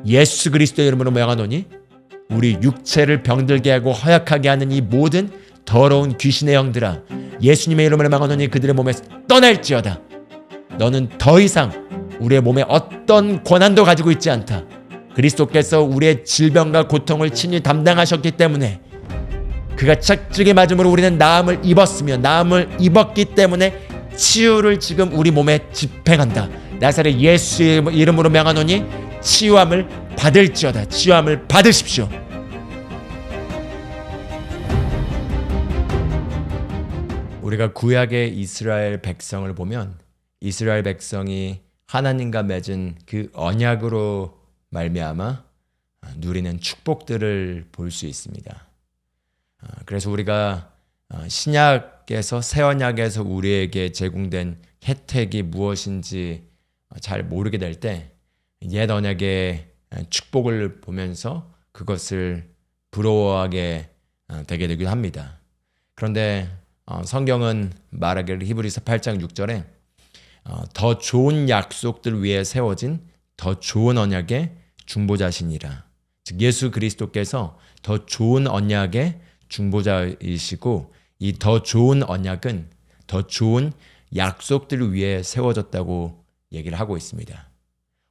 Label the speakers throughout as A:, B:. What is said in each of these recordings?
A: 예수 그리스도의 이름으로 명하노니 우리 육체를 병들게 하고 허약하게 하는 이 모든 더러운 귀신의 영들아, 예수님의 이름으로 명하노니 그들의 몸에서 떠날지어다. 너는 더 이상 우리의 몸에 어떤 권한도 가지고 있지 않다. 그리스도께서 우리의 질병과 고통을 친히 담당하셨기 때문에, 그가 착죽에 맞음으로 우리는 나음을 입었으며 나음을 입었기 때문에 치유를 지금 우리 몸에 집행한다. 나사렛 예수의 이름으로 명하노니 치유함을 받을지어다. 치유함을 받으십시오. 우리가 구약의 이스라엘 백성을 보면 이스라엘 백성이 하나님과 맺은 그 언약으로 말미암아 누리는 축복들을 볼 수 있습니다. 그래서 우리가 신약에서 새 언약에서 우리에게 제공된 혜택이 무엇인지 잘 모르게 될 때 옛 언약의 축복을 보면서 그것을 부러워하게 되게 되기도 합니다. 그런데 성경은 말하기를 히브리서 8장 6절에 더 좋은 약속들 위에 세워진 더 좋은 언약의 중보자시니라. 즉 예수 그리스도께서 더 좋은 언약의 중보자이시고, 이 더 좋은 언약은 더 좋은 약속들을 위해 세워졌다고 얘기를 하고 있습니다.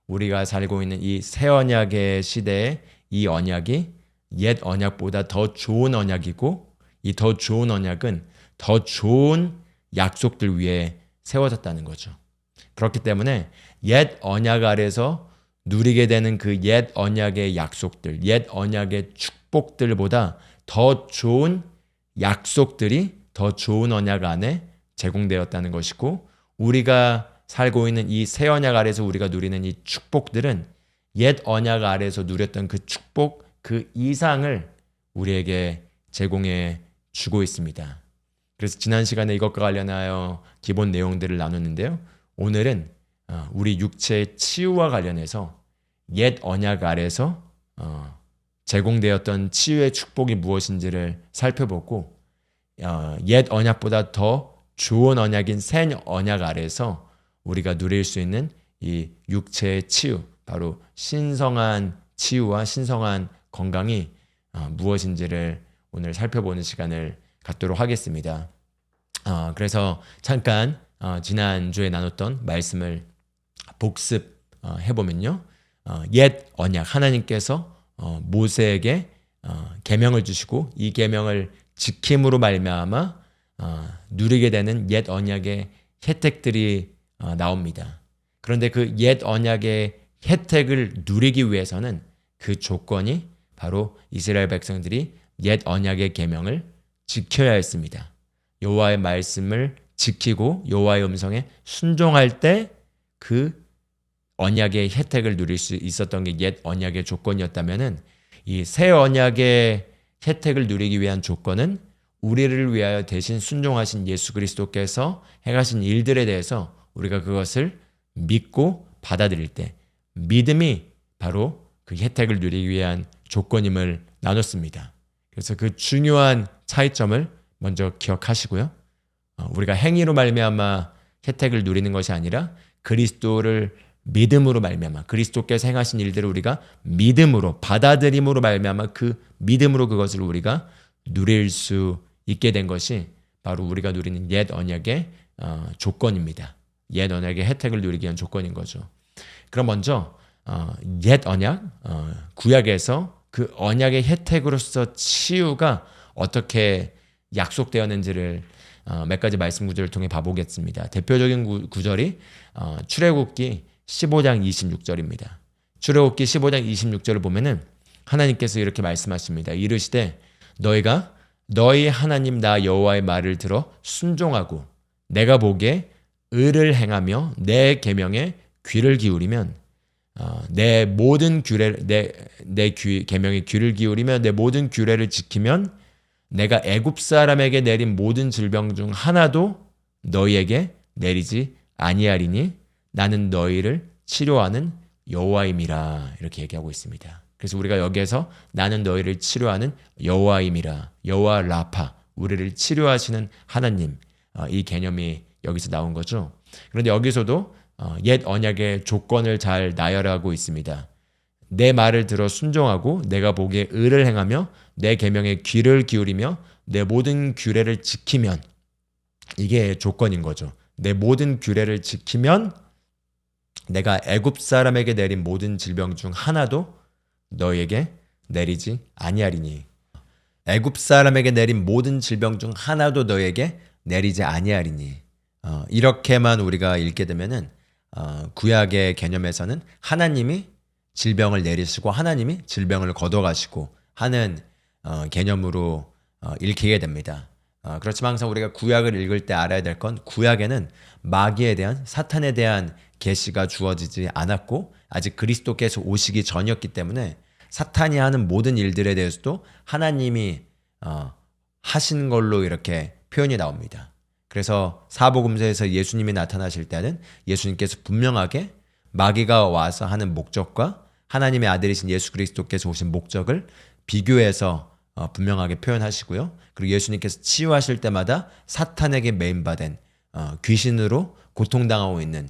A: 우리가 살고 있는 이 새 언약의 시대에 이 언약이 옛 언약보다 더 좋은 언약이고, 이 더 좋은 언약은 더 좋은 약속들 위해 세워졌다는 거죠. 그렇기 때문에 옛 언약 아래서 누리게 되는 그 옛 언약의 약속들, 옛 언약의 축복들보다 더 좋은 약속들이 더 좋은 언약 안에 제공되었다는 것이고, 우리가 살고 있는 이 새 언약 아래서 우리가 누리는 이 축복들은 옛 언약 아래서 누렸던 그 축복 그 이상을 우리에게 제공해 주고 있습니다. 그래서 지난 시간에 이것과 관련하여 기본 내용들을 나눴는데요. 오늘은 우리 육체의 치유와 관련해서 옛 언약 아래서 제공되었던 치유의 축복이 무엇인지를 살펴보고, 옛 언약보다 더 좋은 언약인 새 언약 아래서 우리가 누릴 수 있는 이 육체의 치유, 바로 신성한 치유와 신성한 건강이 무엇인지를 오늘 살펴보는 시간을 갖도록 하겠습니다. 그래서 지난주에 나눴던 말씀을 복습해보면요. 옛 언약, 하나님께서 모세에게 계명을 주시고 이 계명을 지킴으로 말미암아 누리게 되는 옛 언약의 혜택들이 나옵니다. 그런데 그 옛 언약의 혜택을 누리기 위해서는 그 조건이 바로 이스라엘 백성들이 옛 언약의 계명을 지켜야 했습니다. 여호와의 말씀을 지키고 여호와의 음성에 순종할 때 그 언약의 혜택을 누릴 수 있었던 게 옛 언약의 조건이었다면은, 이 새 언약의 혜택을 누리기 위한 조건은 우리를 위하여 대신 순종하신 예수 그리스도께서 행하신 일들에 대해서 우리가 그것을 믿고 받아들일 때, 믿음이 바로 그 혜택을 누리기 위한 조건임을 나눴습니다. 그래서 그 중요한 차이점을 먼저 기억하시고요. 우리가 행위로 말미암아 혜택을 누리는 것이 아니라 그리스도를 믿음으로 말미암아, 그리스도께서 행하신 일들을 우리가 믿음으로 받아들임으로 말미암아 그 믿음으로 그것을 우리가 누릴 수 있게 된 것이 바로 우리가 누리는 옛 언약의 조건입니다. 옛 언약의 혜택을 누리기 위한 조건인 거죠. 그럼 먼저 옛 언약, 구약에서 그 언약의 혜택으로서 치유가 어떻게 약속되었는지를 몇 가지 말씀 구절을 통해 봐보겠습니다. 대표적인 구절이 출애굽기 15장 26절입니다. 출애굽기 15장 26절을 보면은 하나님께서 이렇게 말씀하십니다. 이르시되 너희가 너희 하나님 나 여호와의 말을 들어 순종하고 내가 보기에 의를 행하며 내 계명에 귀를 기울이면, 내 모든 내 계명에 귀를 기울이며 내 모든 규례를 지키면 내가 애굽 사람에게 내린 모든 질병 중 하나도 너희에게 내리지 아니하리니 나는 너희를 치료하는 여호와임이라, 이렇게 얘기하고 있습니다. 그래서 우리가 여기에서 나는 너희를 치료하는 여호와임이라, 여호와 라파, 우리를 치료하시는 하나님, 이 개념이 여기서 나온 거죠. 그런데 여기서도 옛 언약의 조건을 잘 나열하고 있습니다. 내 말을 들어 순종하고 내가 보기에 의를 행하며 내 계명에 귀를 기울이며 내 모든 규례를 지키면, 이게 조건인 거죠. 내 모든 규례를 지키면 내가 애굽 사람에게 내린 모든 질병 중 하나도 너에게 내리지 아니하리니. 애굽 사람에게 내린 모든 질병 중 하나도 너에게 내리지 아니하리니. 이렇게만 우리가 읽게 되면은 구약의 개념에서는 하나님이 질병을 내리시고 하나님이 질병을 걷어가시고 하는 개념으로 읽히게 됩니다. 그렇지만 항상 우리가 구약을 읽을 때 알아야 될 건, 구약에는 마귀에 대한, 사탄에 대한 계시가 주어지지 않았고 아직 그리스도께서 오시기 전이었기 때문에 사탄이 하는 모든 일들에 대해서도 하나님이 하신 걸로 이렇게 표현이 나옵니다. 그래서 사복음서에서 예수님이 나타나실 때는 예수님께서 분명하게 마귀가 와서 하는 목적과 하나님의 아들이신 예수 그리스도께서 오신 목적을 비교해서 분명하게 표현하시고요. 그리고 예수님께서 치유하실 때마다 사탄에게 매인받은 귀신으로 고통당하고 있는,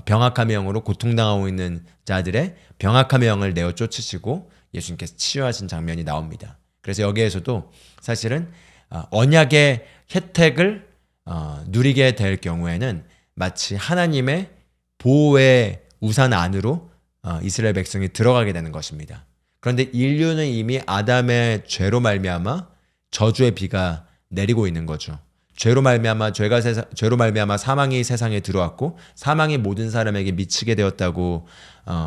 A: 병악함의 영으로 고통당하고 있는 자들의 병악함의 영을 내어 쫓으시고 예수님께서 치유하신 장면이 나옵니다. 그래서 여기에서도 사실은 언약의 혜택을 누리게 될 경우에는 마치 하나님의 보호의 우산 안으로 이스라엘 백성이 들어가게 되는 것입니다. 그런데 인류는 이미 아담의 죄로 말미암아 저주의 비가 내리고 있는 거죠. 죄로 말미암아 사망이 세상에 들어왔고 사망이 모든 사람에게 미치게 되었다고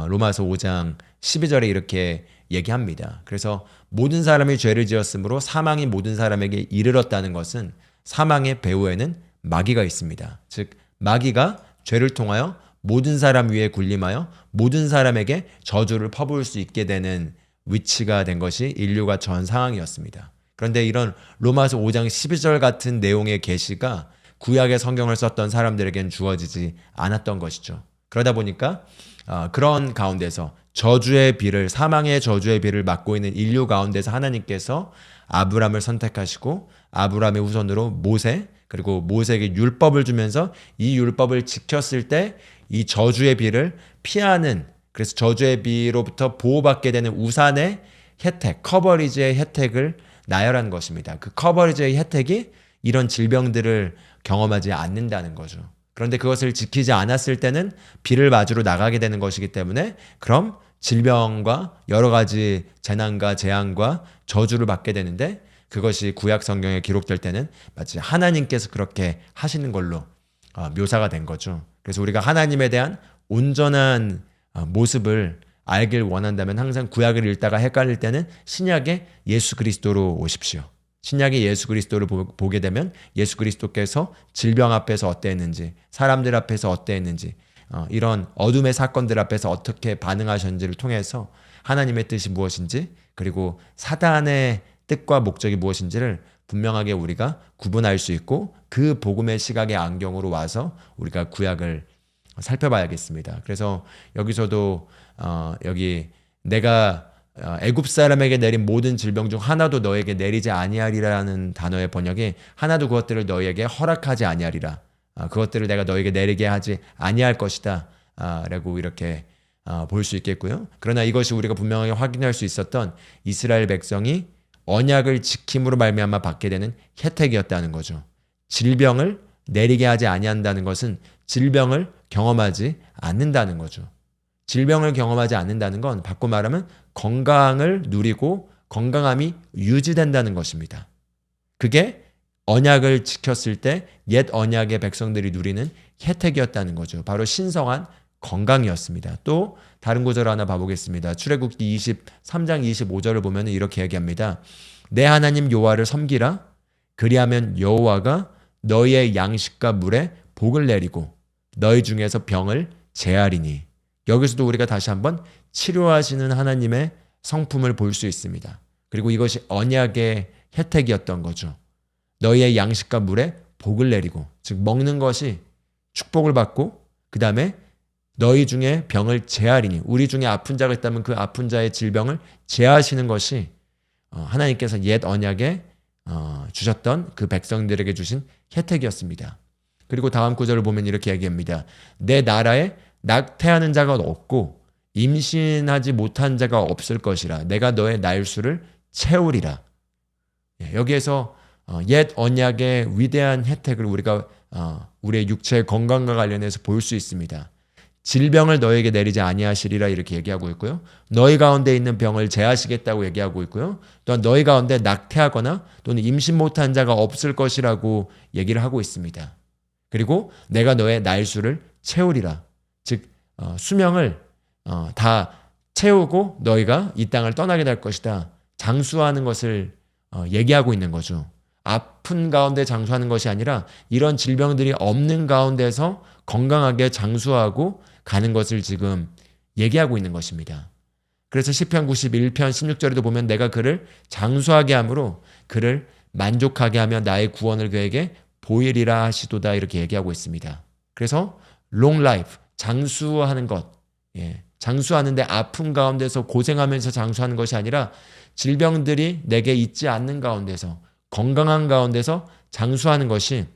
A: 로마서 5장 12절에 이렇게 얘기합니다. 그래서 모든 사람이 죄를 지었으므로 사망이 모든 사람에게 이르렀다는 것은 사망의 배후에는 마귀가 있습니다. 즉 마귀가 죄를 통하여 모든 사람 위에 군림하여 모든 사람에게 저주를 퍼부을 수 있게 되는 위치가 된 것이 인류가 전 상황이었습니다. 그런데 이런 로마서 5장 12절 같은 내용의 계시가 구약의 성경을 썼던 사람들에겐 주어지지 않았던 것이죠. 그러다 보니까 그런 가운데서 사망의 저주의 비를 맞고 있는 인류 가운데서 하나님께서 아브람을 선택하시고 아브람의 후손으로 모세, 그리고 모세에게 율법을 주면서 이 율법을 지켰을 때 이 저주의 비를 피하는, 그래서 저주의 비로부터 보호받게 되는 우산의 혜택, 커버리지의 혜택을 나열한 것입니다. 그 커버리지의 혜택이 이런 질병들을 경험하지 않는다는 거죠. 그런데 그것을 지키지 않았을 때는 비를 맞으러 나가게 되는 것이기 때문에 그럼 질병과 여러 가지 재난과 재앙과 저주를 받게 되는데, 그것이 구약 성경에 기록될 때는 마치 하나님께서 그렇게 하시는 걸로 묘사가 된 거죠. 그래서 우리가 하나님에 대한 온전한 모습을 알길 원한다면 항상 구약을 읽다가 헷갈릴 때는 신약의 예수 그리스도로 오십시오. 신약의 예수 그리스도를 보게 되면 예수 그리스도께서 질병 앞에서 어땠는지, 사람들 앞에서 어땠는지, 이런 어둠의 사건들 앞에서 어떻게 반응하셨는지를 통해서 하나님의 뜻이 무엇인지, 그리고 사단의 뜻과 목적이 무엇인지를 분명하게 우리가 구분할 수 있고, 그 복음의 시각의 안경으로 와서 우리가 구약을 살펴봐야겠습니다. 그래서 여기서도 여기 내가 애굽 사람에게 내린 모든 질병 중 하나도 너에게 내리지 아니하리라는 단어의 번역이 하나도 그것들을 너에게 허락하지 아니하리라, 그것들을 내가 너에게 내리게 하지 아니할 것이다 라고 이렇게 볼 수 있겠고요. 그러나 이것이 우리가 분명하게 확인할 수 있었던 이스라엘 백성이 언약을 지킴으로 말미암아 받게 되는 혜택이었다는 거죠. 질병을 내리게 하지 아니한다는 것은 질병을 경험하지 않는다는 거죠. 질병을 경험하지 않는다는 건 바꿔 말하면 건강을 누리고 건강함이 유지된다는 것입니다. 그게 언약을 지켰을 때 옛 언약의 백성들이 누리는 혜택이었다는 거죠. 바로 신성한 건강이었습니다. 또 다른 구절 하나 봐보겠습니다. 출애굽기 23장 25절을 보면 이렇게 얘기합니다. 내 하나님 여호와를 섬기라. 그리하면 여호와가 너희의 양식과 물에 복을 내리고 너희 중에서 병을 제하리니. 여기서도 우리가 다시 한번 치료하시는 하나님의 성품을 볼 수 있습니다. 그리고 이것이 언약의 혜택이었던 거죠. 너희의 양식과 물에 복을 내리고, 즉 먹는 것이 축복을 받고, 그 다음에 너희 중에 병을 제하리니, 우리 중에 아픈 자가 있다면 그 아픈 자의 질병을 제하시는 것이 하나님께서 옛 언약에 주셨던 그 백성들에게 주신 혜택이었습니다. 그리고 다음 구절을 보면 이렇게 얘기합니다. 내 나라에 낙태하는 자가 없고 임신하지 못한 자가 없을 것이라. 내가 너의 날수를 채우리라. 여기에서 옛 언약의 위대한 혜택을 우리가 우리의 육체의 건강과 관련해서 볼 수 있습니다. 질병을 너에게 내리지 아니하시리라 이렇게 얘기하고 있고요. 너희 가운데 있는 병을 제하시겠다고 얘기하고 있고요. 또한 너희 가운데 낙태하거나 또는 임신 못한 자가 없을 것이라고 얘기를 하고 있습니다. 그리고 내가 너의 날수를 채우리라. 즉 수명을 다 채우고 너희가 이 땅을 떠나게 될 것이다. 장수하는 것을 얘기하고 있는 거죠. 아픈 가운데 장수하는 것이 아니라 이런 질병들이 없는 가운데서 건강하게 장수하고 가는 것을 지금 얘기하고 있는 것입니다. 그래서 시편 91편 16절에도 보면 내가 그를 장수하게 함으로 그를 만족하게 하며 나의 구원을 그에게 보이리라 하시도다 이렇게 얘기하고 있습니다. 그래서 long life, 장수하는 것, 장수하는데 아픔 가운데서 고생하면서 장수하는 것이 아니라 질병들이 내게 있지 않는 가운데서 건강한 가운데서 장수하는 것이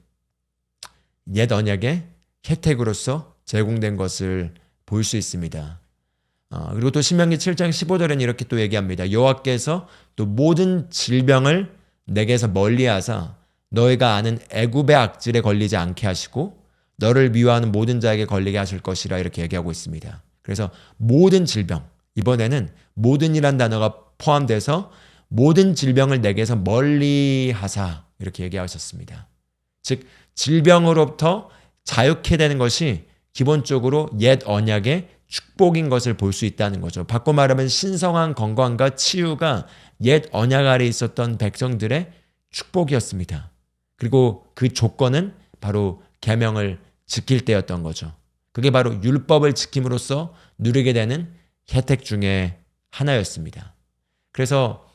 A: 옛 언약의 혜택으로서 제공된 것을 볼 수 있습니다. 그리고 또 신명기 7장 15절에는 이렇게 또 얘기합니다. 여호와께서 또 모든 질병을 내게서 멀리하사 너희가 아는 애굽의 악질에 걸리지 않게 하시고 너를 미워하는 모든 자에게 걸리게 하실 것이라 이렇게 얘기하고 있습니다. 그래서 모든 질병, 이번에는 모든이란 단어가 포함돼서 모든 질병을 내게서 멀리하사 이렇게 얘기하셨습니다. 즉 질병으로부터 자유케 되는 것이 기본적으로 옛 언약의 축복인 것을 볼 수 있다는 거죠. 바꿔 말하면 신성한 건강과 치유가 옛 언약 아래 있었던 백성들의 축복이었습니다. 그리고 그 조건은 바로 계명을 지킬 때였던 거죠. 그게 바로 율법을 지킴으로써 누리게 되는 혜택 중에 하나였습니다. 그래서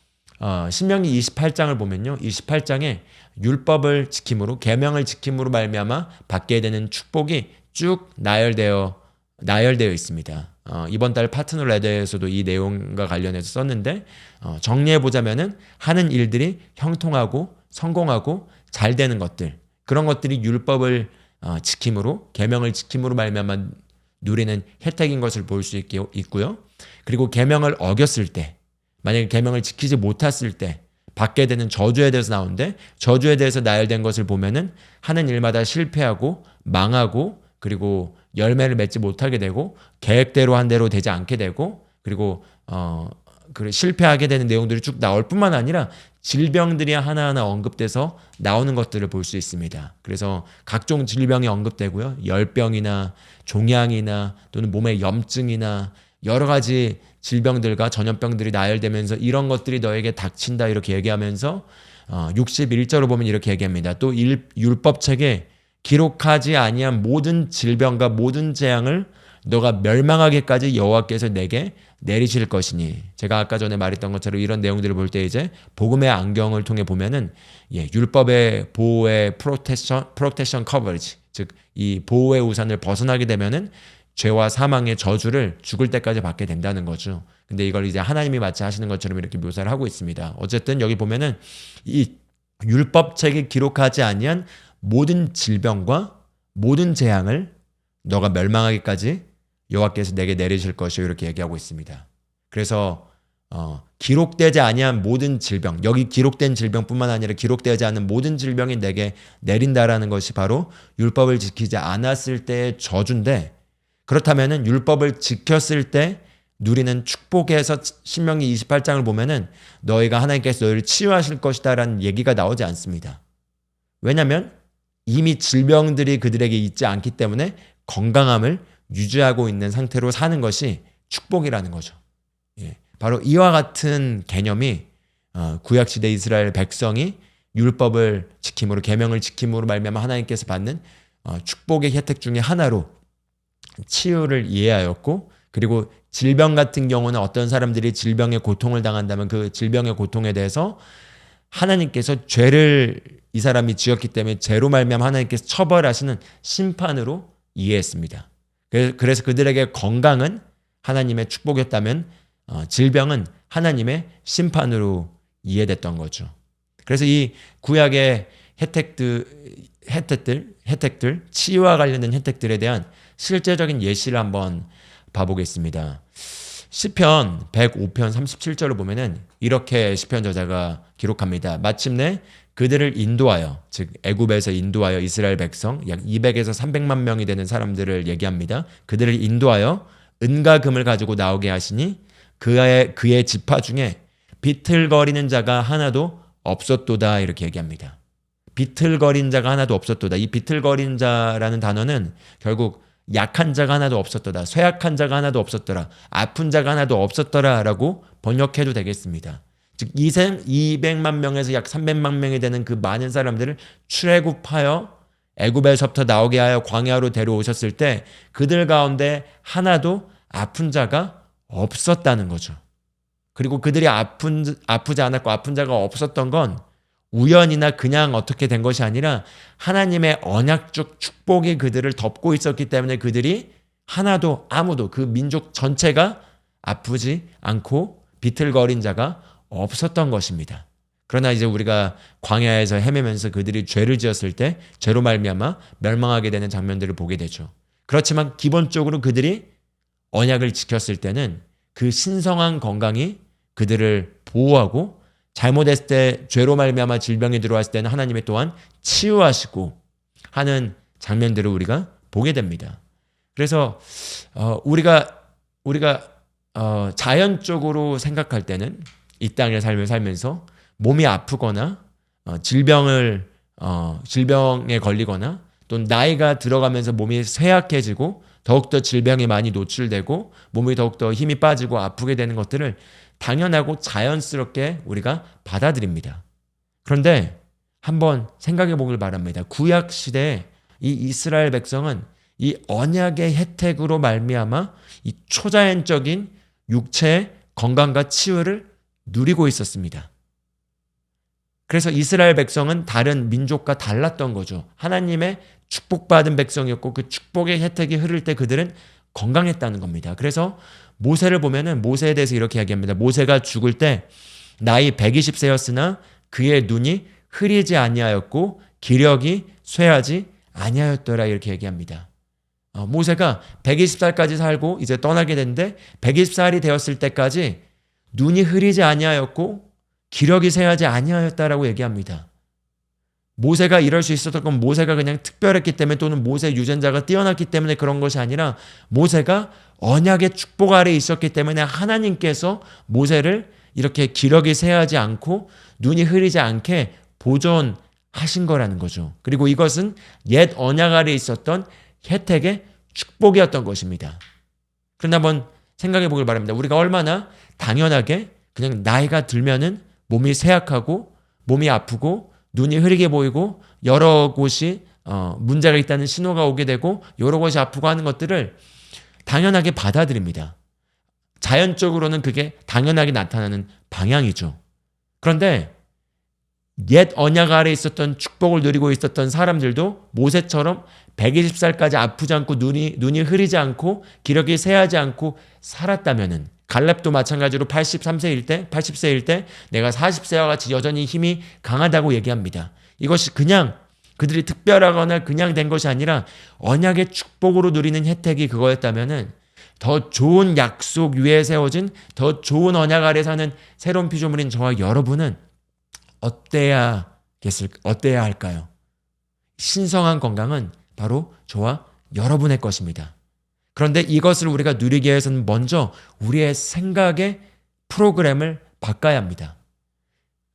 A: 신명기 28장을 보면요. 28장에 율법을 지킴으로 계명을 지킴으로 말미암아 받게 되는 축복이 쭉 나열되어 있습니다. 이번 달 파트너 레더에서도 이 내용과 관련해서 썼는데 정리해 보자면은 하는 일들이 형통하고 성공하고 잘 되는 것들, 그런 것들이 율법을 지킴으로 계명을 지킴으로 말미암아 누리는 혜택인 것을 볼 수 있고요. 그리고 계명을 어겼을 때, 만약에 계명을 지키지 못했을 때 받게 되는 저주에 대해서 나오는데 저주에 대해서 나열된 것을 보면은 하는 일마다 실패하고 망하고 그리고 열매를 맺지 못하게 되고 계획대로 한 대로 되지 않게 되고 그리고 실패하게 되는 내용들이 쭉 나올 뿐만 아니라 질병들이 하나하나 언급돼서 나오는 것들을 볼 수 있습니다. 그래서 각종 질병이 언급되고요. 열병이나 종양이나 또는 몸의 염증이나 여러 가지 질병들과 전염병들이 나열되면서 이런 것들이 너에게 닥친다 이렇게 얘기하면서 61절을 보면 이렇게 얘기합니다. 또 율법책에 기록하지 아니한 모든 질병과 모든 재앙을 너가 멸망하기까지 여호와께서 내게 내리실 것이니. 제가 아까 전에 말했던 것처럼 이런 내용들을 볼 때 이제 복음의 안경을 통해 보면은 율법의 보호의 프로텍션 커버리지, 즉 이 보호의 우산을 벗어나게 되면은 죄와 사망의 저주를 죽을 때까지 받게 된다는 거죠. 근데 이걸 이제 하나님이 마치 하시는 것처럼 이렇게 묘사를 하고 있습니다. 어쨌든 여기 보면은 이 율법책에 기록하지 아니한 모든 질병과 모든 재앙을 너가 멸망하기까지 여호와께서 내게 내리실 것이요 이렇게 얘기하고 있습니다. 그래서 기록되지 아니한 모든 질병, 여기 기록된 질병뿐만 아니라 기록되지 않은 모든 질병이 내게 내린다라는 것이 바로 율법을 지키지 않았을 때의 저주인데, 그렇다면은 율법을 지켰을 때 누리는 축복에서 신명기 28장을 보면은 너희가 하나님께서 너희를 치유하실 것이다라는 얘기가 나오지 않습니다. 왜냐하면 이미 질병들이 그들에게 있지 않기 때문에 건강함을 유지하고 있는 상태로 사는 것이 축복이라는 거죠. 바로 이와 같은 개념이 구약시대 이스라엘 백성이 율법을 지킴으로 계명을 지킴으로 말미암아 하나님께서 받는 축복의 혜택 중에 하나로 치유를 이해하였고, 그리고 질병 같은 경우는 어떤 사람들이 질병의 고통을 당한다면 그 질병의 고통에 대해서 하나님께서 죄를 이 사람이 지었기 때문에 죄로 말미암아 하나님께서 처벌하시는 심판으로 이해했습니다. 그래서 그들에게 건강은 하나님의 축복이었다면 질병은 하나님의 심판으로 이해됐던 거죠. 그래서 이 구약의 혜택들, 치유와 관련된 혜택들에 대한 실제적인 예시를 한번 봐보겠습니다. 시편 105편 37절을 보면은 이렇게 시편 저자가 기록합니다. 마침내 그들을 인도하여, 즉 애굽에서 인도하여 이스라엘 백성 약 200에서 300만 명이 되는 사람들을 얘기합니다. 그들을 인도하여 은과 금을 가지고 나오게 하시니 그의 지파 중에 비틀거리는 자가 하나도 없었도다, 이렇게 얘기합니다. 비틀거린 자가 하나도 없었도다. 이 비틀거린 자라는 단어는 결국 약한 자가 하나도 없었더라, 쇠약한 자가 하나도 없었더라, 아픈 자가 하나도 없었더라 라고 번역해도 되겠습니다. 즉 200만 명에서 약 300만 명이 되는 그 많은 사람들을 출애굽하여 애굽에서부터 나오게 하여 광야로 데려오셨을 때 그들 가운데 하나도 아픈 자가 없었다는 거죠. 그리고 그들이 아프지 않았고 아픈 자가 없었던 건 우연이나 그냥 어떻게 된 것이 아니라 하나님의 언약적 축복이 그들을 덮고 있었기 때문에 그들이 하나도, 아무도, 그 민족 전체가 아프지 않고 비틀거린 자가 없었던 것입니다. 그러나 이제 우리가 광야에서 헤매면서 그들이 죄를 지었을 때 죄로 말미암아 멸망하게 되는 장면들을 보게 되죠. 그렇지만 기본적으로 그들이 언약을 지켰을 때는 그 신성한 건강이 그들을 보호하고, 잘못했을 때 죄로 말미암아 질병이 들어왔을 때는 하나님이 또한 치유하시고 하는 장면들을 우리가 보게 됩니다. 그래서 우리가 자연적으로 생각할 때는 이 땅의 삶을 살면서 몸이 아프거나 질병에 걸리거나 또 나이가 들어가면서 몸이 쇠약해지고 더욱더 질병에 많이 노출되고 몸이 더욱더 힘이 빠지고 아프게 되는 것들을 당연하고 자연스럽게 우리가 받아들입니다. 그런데 한번 생각해 보길 바랍니다. 구약 시대에 이 이스라엘 백성은 이 언약의 혜택으로 말미암아 이 초자연적인 육체의 건강과 치유를 누리고 있었습니다. 그래서 이스라엘 백성은 다른 민족과 달랐던 거죠. 하나님의 축복받은 백성이었고 그 축복의 혜택이 흐를 때 그들은 건강했다는 겁니다. 그래서 모세를 보면은 모세에 대해서 이렇게 이야기합니다. 모세가 죽을 때 나이 120세였으나 그의 눈이 흐리지 아니하였고 기력이 쇠하지 아니하였더라, 이렇게 얘기합니다. 모세가 120살까지 살고 이제 떠나게 됐는데 120살이 되었을 때까지 눈이 흐리지 아니하였고 기력이 쇠하지 아니하였다라고 얘기합니다. 모세가 이럴 수 있었던 건 모세가 그냥 특별했기 때문에 또는 모세 유전자가 뛰어났기 때문에 그런 것이 아니라 모세가 언약의 축복 아래에 있었기 때문에 하나님께서 모세를 이렇게 기력이 쇠하지 않고 눈이 흐리지 않게 보존하신 거라는 거죠. 그리고 이것은 옛 언약 아래에 있었던 혜택의 축복이었던 것입니다. 그런데 한번 생각해 보길 바랍니다. 우리가 얼마나 당연하게 그냥 나이가 들면은 몸이 쇠약하고 몸이 아프고 눈이 흐리게 보이고 여러 곳이 문제가 있다는 신호가 오게 되고 여러 곳이 아프고 하는 것들을 당연하게 받아들입니다. 자연적으로는 그게 당연하게 나타나는 방향이죠. 그런데 옛 언약 아래에 있었던 축복을 누리고 있었던 사람들도 모세처럼 120살까지 아프지 않고 눈이 흐리지 않고 기력이 쇠하지 않고 살았다면은, 갈렙도 마찬가지로 80세일 때 내가 40세와 같이 여전히 힘이 강하다고 얘기합니다. 이것이 그냥 그들이 특별하거나 그냥 된 것이 아니라 언약의 축복으로 누리는 혜택이 그거였다면은 더 좋은 약속 위에 세워진 더 좋은 언약 아래 사는 새로운 피조물인 저와 여러분은 어때야 할까요? 신성한 건강은 바로 저와 여러분의 것입니다. 그런데 이것을 우리가 누리기 위해서는 먼저 우리의 생각의 프로그램을 바꿔야 합니다.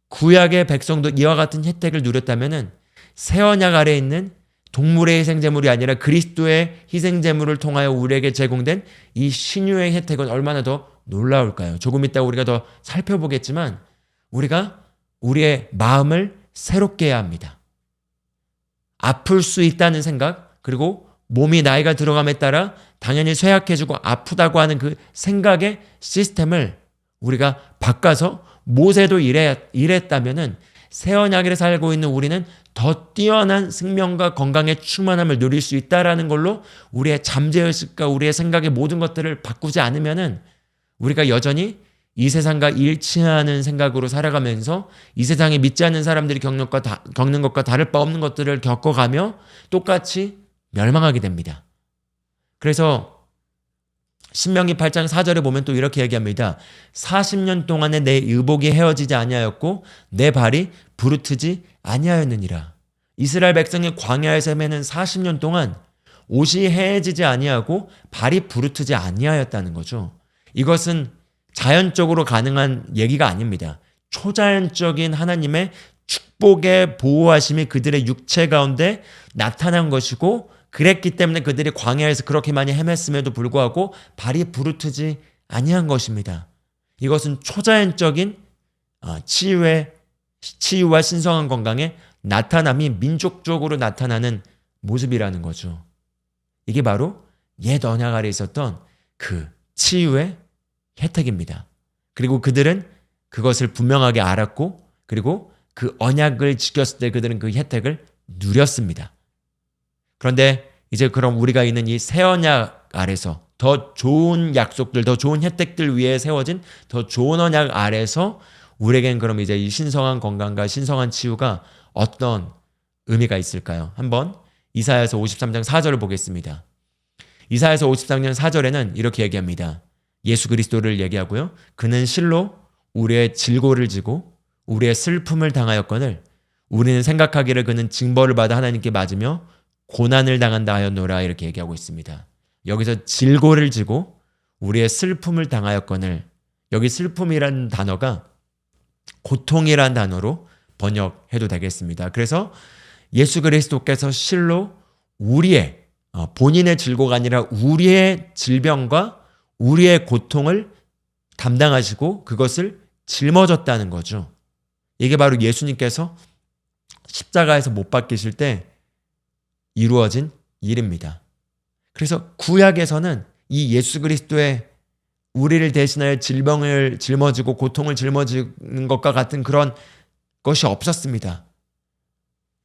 A: 구약의 백성도 이와 같은 혜택을 누렸다면 새 언약 아래에 있는 동물의 희생제물이 아니라 그리스도의 희생제물을 통하여 우리에게 제공된 이 신유의 혜택은 얼마나 더 놀라울까요? 조금 이따 우리가 더 살펴보겠지만 우리가 우리의 마음을 새롭게 해야 합니다. 아플 수 있다는 생각, 그리고 몸이 나이가 들어감에 따라 당연히 쇠약해지고 아프다고 하는 그 생각의 시스템을 우리가 바꿔서 모세도 이랬다면은 새 언약에 살고 있는 우리는 더 뛰어난 생명과 건강의 충만함을 누릴 수 있다라는 걸로 우리의 잠재의식과 우리의 생각의 모든 것들을 바꾸지 않으면은 우리가 여전히 이 세상과 일치하는 생각으로 살아가면서 이 세상에 믿지 않는 사람들이 겪는 것과 다를 바 없는 것들을 겪어가며 똑같이 멸망하게 됩니다. 그래서 신명기 8장 4절에 보면 또 이렇게 얘기합니다. 40년 동안에 내 의복이 헤어지지 아니하였고 내 발이 부르트지 아니하였느니라. 이스라엘 백성이 광야에서 헤매는 40년 동안 옷이 해지지 아니하고 발이 부르트지 아니하였다는 거죠. 이것은 자연적으로 가능한 얘기가 아닙니다. 초자연적인 하나님의 축복의 보호하심이 그들의 육체 가운데 나타난 것이고, 그랬기 때문에 그들이 광야에서 그렇게 많이 헤맸음에도 불구하고 발이 부르트지 아니한 것입니다. 이것은 초자연적인 치유와 신성한 건강의 나타남이 민족적으로 나타나는 모습이라는 거죠. 이게 바로 옛 언약 아래 있었던 그 치유의 혜택입니다. 그리고 그들은 그것을 분명하게 알았고, 그리고 그 언약을 지켰을 때 그들은 그 혜택을 누렸습니다. 그런데 이제 그럼 우리가 있는 이 새 언약 아래서 더 좋은 약속들, 더 좋은 혜택들 위에 세워진 더 좋은 언약 아래서 우리에겐 그럼 이제 이 신성한 건강과 신성한 치유가 어떤 의미가 있을까요? 한번 이사야서 53장 4절을 보겠습니다. 이사야서 53장 4절에는 이렇게 얘기합니다. 예수 그리스도를 얘기하고요. 그는 실로 우리의 질고를 지고 우리의 슬픔을 당하였거늘 우리는 생각하기를 그는 징벌을 받아 하나님께 맞으며 고난을 당한다 하였노라, 이렇게 얘기하고 있습니다. 여기서 질고를 지고 우리의 슬픔을 당하였거늘, 여기 슬픔이라는 단어가 고통이라는 단어로 번역해도 되겠습니다. 그래서 예수 그리스도께서 실로 우리의 본인의 질고가 아니라 우리의 질병과 우리의 고통을 담당하시고 그것을 짊어졌다는 거죠. 이게 바로 예수님께서 십자가에서 못 박히실 때 이루어진 일입니다. 그래서 구약에서는 이 예수 그리스도의 우리를 대신하여 질병을 짊어지고 고통을 짊어지는 것과 같은 그런 것이 없었습니다.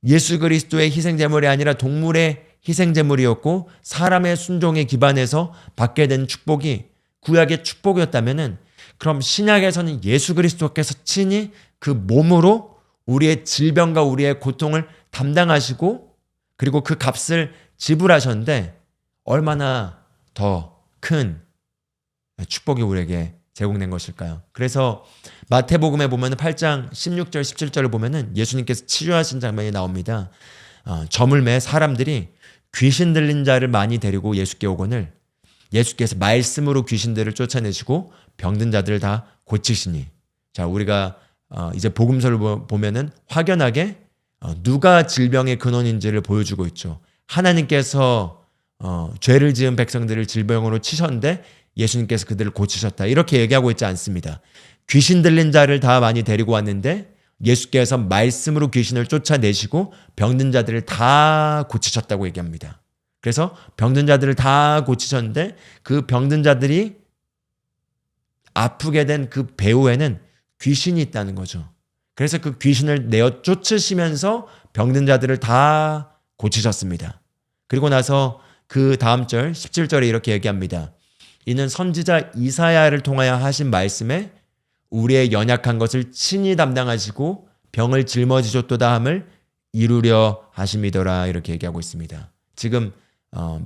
A: 예수 그리스도의 희생제물이 아니라 동물의 희생제물이었고 사람의 순종에 기반해서 받게 된 축복이 구약의 축복이었다면은, 그럼 신약에서는 예수 그리스도께서 친히 그 몸으로 우리의 질병과 우리의 고통을 담당하시고 그리고 그 값을 지불하셨는데 얼마나 더 큰 축복이 우리에게 제공된 것일까요? 그래서 마태복음에 보면 8장 16절 17절을 보면 예수님께서 치유하신 장면이 나옵니다. 저물매 사람들이 귀신 들린 자를 많이 데리고 예수께 오거늘 예수께서 말씀으로 귀신들을 쫓아내시고 병든 자들을 다 고치시니. 자, 우리가 이제 복음서를 보면은 확연하게 누가 질병의 근원인지를 보여주고 있죠. 하나님께서 죄를 지은 백성들을 질병으로 치셨는데 예수님께서 그들을 고치셨다, 이렇게 얘기하고 있지 않습니다. 귀신 들린 자를 다 많이 데리고 왔는데 예수께서 말씀으로 귀신을 쫓아내시고 병든 자들을 다 고치셨다고 얘기합니다. 그래서 병든 자들을 다 고치셨는데 그 병든 자들이 아프게 된 그 배후에는 귀신이 있다는 거죠. 그래서 그 귀신을 내어 쫓으시면서 병든 자들을 다 고치셨습니다. 그리고 나서 그 다음 절 17절에 이렇게 얘기합니다. 이는 선지자 이사야를 통하여 하신 말씀에 우리의 연약한 것을 친히 담당하시고 병을 짊어지셨도다 함을 이루려 하심이더라, 이렇게 얘기하고 있습니다. 지금